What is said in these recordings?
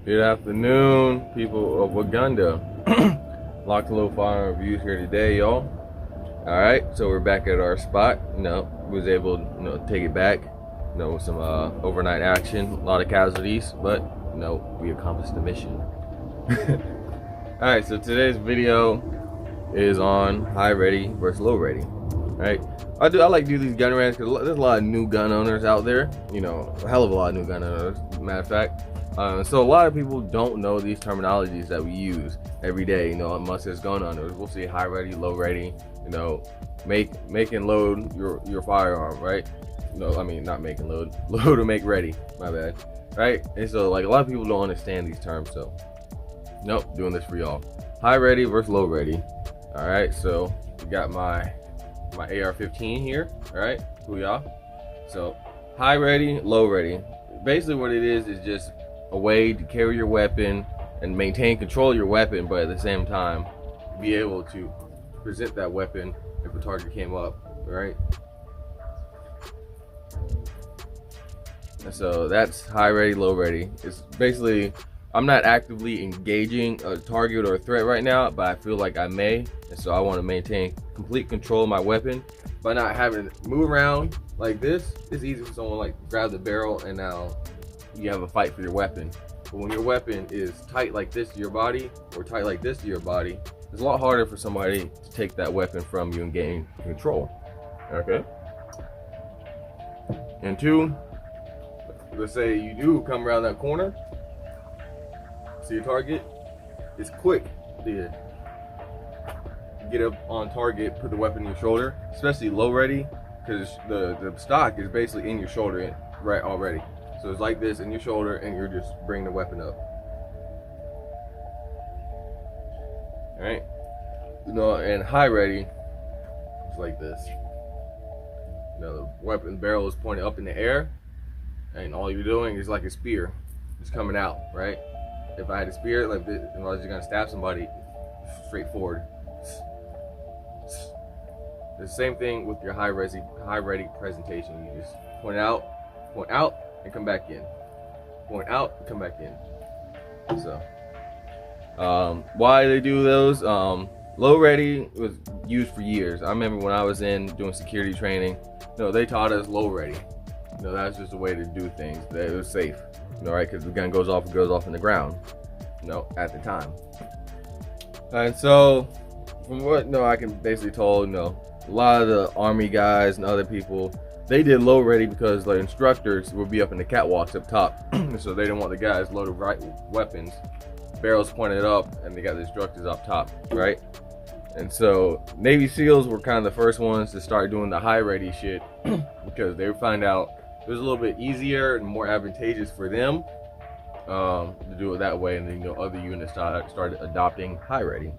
Good afternoon, people of Waganda. LocsNLoad Firearm reviews here today, y'all. Alright, so we're back at our spot. Was able to, take it back. With some overnight action, a lot of casualties, but we accomplished the mission. Alright, so today's video is on high ready versus low ready. Alright, I like to do these gun rants because there's a lot of new gun owners out there. A hell of a lot of new gun owners, matter of fact. So a lot of people don't know these terminologies that we use every day. Amongst us gun owners, we'll see high ready, low ready. Make and load your firearm, right? No, I mean not make and load, load or make ready. My bad, right? And so like a lot of people don't understand these terms. So doing this for y'all. High ready versus low ready. All right, so we got my AR-15 here. All right, cool, y'all. So high ready, low ready. Basically, what it is just a way to carry your weapon and maintain control of your weapon, but at the same time be able to present that weapon if a target came up, right? And so that's high ready, low ready. It's basically, I'm not actively engaging a target or a threat right now, but I feel like I may, and so I want to maintain complete control of my weapon by not having to move around like this. It's easy for someone like grab the barrel and now you have a fight for your weapon. But when your weapon is tight like this to your body or tight like this to your body, it's a lot harder for somebody to take that weapon from you and gain control. Okay? And two, let's say you do come around that corner, see your target, it's quick to get up on target, put the weapon in your shoulder, especially low ready, because the stock is basically in your shoulder right already. So it's like this in your shoulder and you're just bringing the weapon up. All right. And high ready, it's like this. The weapon barrel is pointed up in the air and all you're doing is like a spear. It's coming out, right? If I had a spear like this, and I was just gonna stab somebody straight forward. The same thing with your high ready presentation. You just point out, and come back in. Point out, and come back in. So, why they do those? Low ready was used for years. I remember when I was doing security training. They taught us low ready. That's just a way to do things. That it was safe. Right? Because the gun goes off, it goes off in the ground. At the time. And so, from what I can basically told, a lot of the Army guys and other people, they did low ready because the instructors would be up in the catwalks up top. So they didn't want the guys loaded right weapons, barrels pointed up, and they got the instructors up top, right? And so Navy SEALs were kind of the first ones to start doing the high ready shit because they would find out it was a little bit easier and more advantageous for them to do it that way, and then other units started adopting high ready.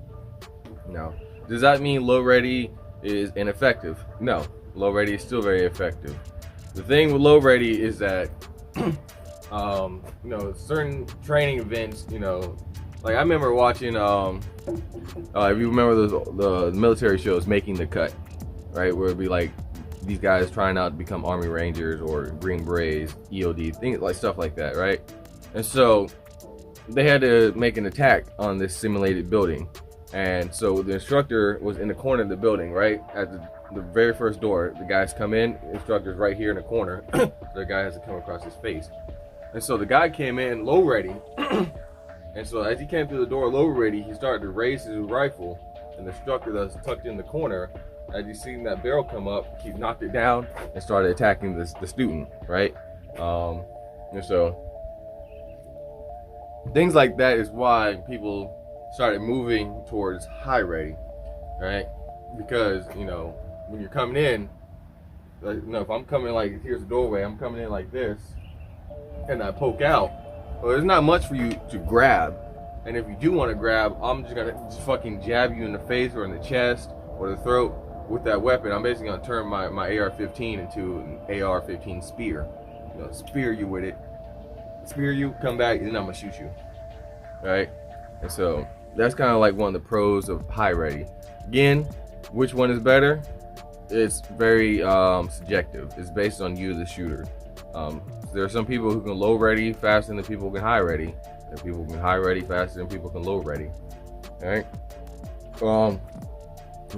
Now, does that mean low ready is ineffective? No, low ready is still very effective. The thing with low ready is that certain training events, like I remember watching if you remember the military shows, Making the Cut, right, where it'd be like these guys trying out to become Army Rangers or Green Berets, EOD, things like stuff like that, right? And so they had to make an attack on this simulated building. And so the instructor was in the corner of the building, right? At the very first door, the guys come in, instructor's right here in the corner. The guy has to come across his face. And so the guy came in low ready. And so as he came through the door low ready, he started to raise his rifle. And the instructor that's tucked in the corner, as you seen that barrel come up, he knocked it down and started attacking the student, right? And so things like that is why people started moving towards high ready, right? Because when you're coming in, like, if I'm coming like here's the doorway, I'm coming in like this, and I poke out. Well, there's not much for you to grab, and if you do want to grab, I'm just gonna fucking jab you in the face or in the chest or the throat with that weapon. I'm basically gonna turn my AR-15 into an AR-15 spear. Spear you with it. Spear you, come back, and then I'm gonna shoot you. Right? And so that's kind of like one of the pros of high ready. Again, which one is better? It's very subjective. It's based on you, the shooter. There are some people who can low ready faster than the people who can high ready. and people can high ready faster than people can low ready. All right.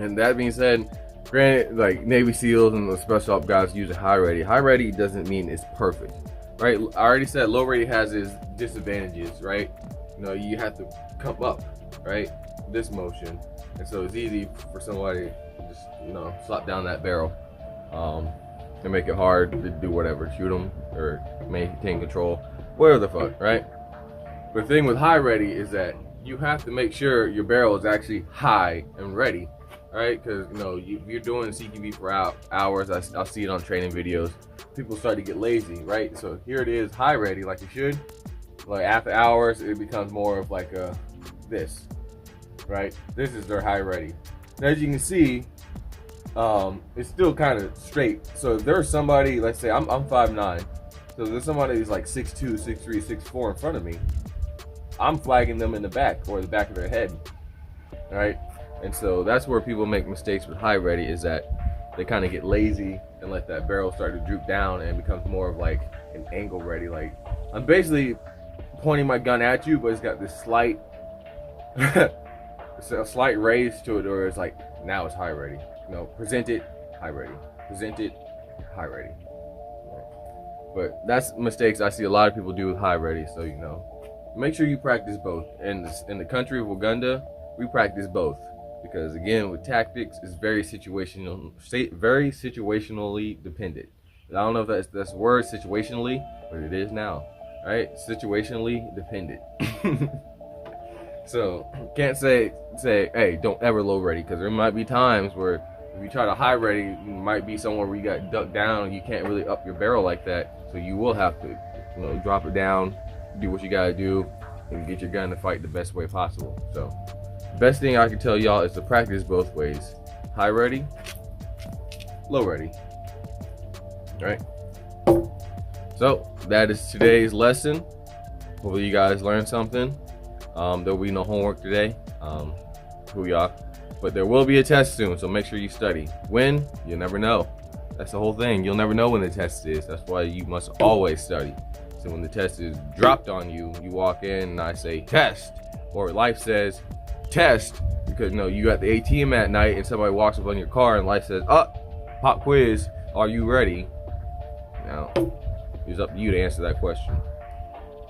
And that being said, granted, like Navy SEALs and the special op guys use a high ready. High ready doesn't mean it's perfect, right? I already said low ready has its disadvantages, right? You know, you have to come up, right? This motion, and so it's easy for somebody to just, you know, slap down that barrel, and make it hard to do whatever, shoot them or maintain control, whatever the fuck, right? But the thing with high ready is that you have to make sure your barrel is actually high and ready, right? Because, you know, you're doing CQB for hours. I'll see it on training videos. People start to get lazy, right? So here it is, high ready, like you should. Like after hours, it becomes more of like this, right? This is their high ready. Now, as you can see, it's still kind of straight. So if there's somebody, let's say I'm 5'9", so there's somebody who's like 6'2", 6'3", 6'4" in front of me, I'm flagging them in the back or the back of their head, right? And so that's where people make mistakes with high ready, is that they kind of get lazy and let that barrel start to droop down and it becomes more of like an angle ready. Like I'm basically pointing my gun at you, but it's got this slight, it's a slight raise to it, or it's like, now it's high ready. You know, present it, high ready. Present it, high ready. But that's mistakes I see a lot of people do with high ready. So, you know, make sure you practice both. In the country of Uganda, we practice both, because again, with tactics, it's very situationally dependent. I don't know if that's the word, situationally, but it is now, right? Situationally dependent. So can't say, hey, don't ever low ready, because there might be times where if you try to high ready, you might be somewhere where you got ducked down and you can't really up your barrel like that. So you will have to, you know, drop it down, do what you gotta do, and get your gun to fight the best way possible. So best thing I can tell y'all is to practice both ways. High ready, low ready. All right. So that is today's lesson. Hopefully you guys learned something. There'll be no homework today. But there will be a test soon, so make sure you study. When? You'll never know. That's the whole thing. You'll never know when the test is. That's why you must always study. So when the test is dropped on you, you walk in and I say test, or life says test, because, you know, you got the ATM at night and somebody walks up on your car and life says, pop quiz, are you ready? Now, it's up to you to answer that question.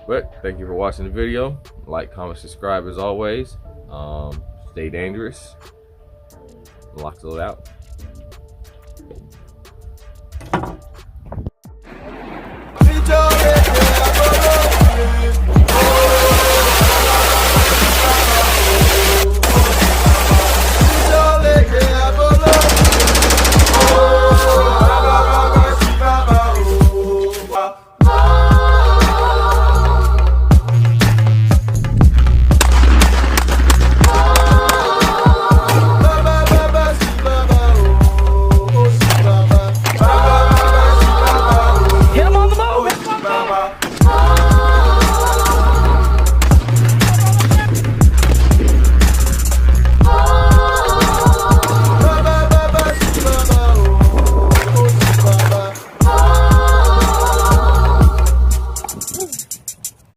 But thank you for watching the video. Like, comment, subscribe as always. Stay dangerous. LocsNLoad out.